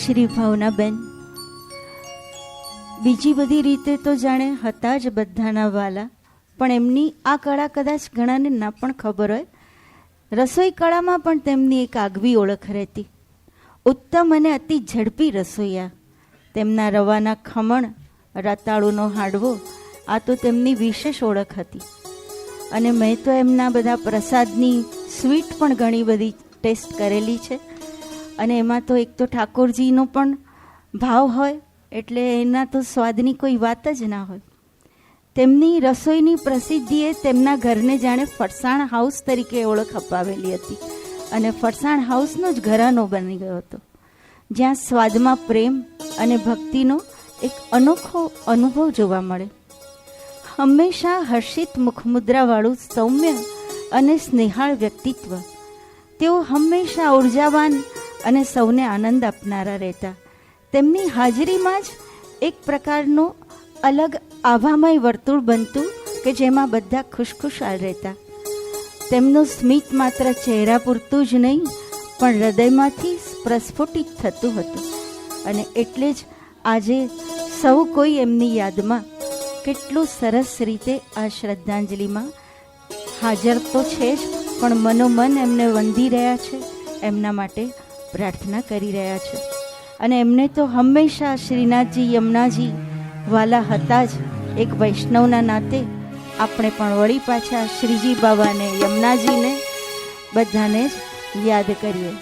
શ્રી ભાવનાબેન બીજી બધી રીતે તો જાણે હતા જ બધાના વાલા, પણ એમની આ કળા કદાચ ઘણાને ના પણ ખબર હોય. રસોઈ કળામાં પણ તેમની એક આગવી ઓળખ રહેતી. ઉત્તમ અને અતિ ઝડપી રસોઈયા. તેમના રવાના ખમણ, રતાળુનો હાંડવો, આ તો તેમની વિશેષ ઓળખ હતી. અને મેં તો એમના બધા પ્રસાદની સ્વીટ પણ ઘણી બધી ટેસ્ટ કરેલી છે. અને એમાં તો એક તો ઠાકોરજીનો પણ ભાવ હોય એટલે એના તો સ્વાદની કોઈ વાત જ ના હોય. તેમની રસોઈની પ્રસિદ્ધિએ તેમના ઘરને જાણે ફરસાણ હાઉસ તરીકે ઓળખ અપાવેલી હતી. અને ફરસાણ હાઉસનો જ ઘરાનો બની ગયો હતો, જ્યાં સ્વાદમાં પ્રેમ અને ભક્તિનો એક અનોખો અનુભવ જોવા મળે. હંમેશા હર્ષિત મુખમુદ્રાવાળું સૌમ્ય અને સ્નેહાળ વ્યક્તિત્વ. તેઓ હંમેશા ઉર્જાવાન અને સૌને આનંદ આપનારા રહેતા. તેમની હાજરીમાં જ એક પ્રકારનું અલગ આભામય વર્તુળ બનતું કે જેમાં બધા ખુશખુશાલ રહેતા. તેમનું સ્મિત માત્ર ચહેરા પૂરતું જ નહીં પણ હૃદયમાંથી પ્રસ્ફુટિત થતું હતું. અને એટલે જ આજે સૌ કોઈ એમની યાદમાં કેટલું સરસ રીતે આ શ્રદ્ધાંજલિમાં હાજર તો છે જ, પણ મનોમન એમને વંદી રહ્યા છે, એમના માટે પ્રાર્થના કરી રહ્યા છે. અને એમને તો હંમેશા શ્રીનાથજી યમુનાજી વાલા હતા જ. એક વૈષ્ણવના નાતે આપણે પણ વળી પાછા શ્રીજી બાબાને, યમુનાજીને બધાને જ યાદ કરીએ.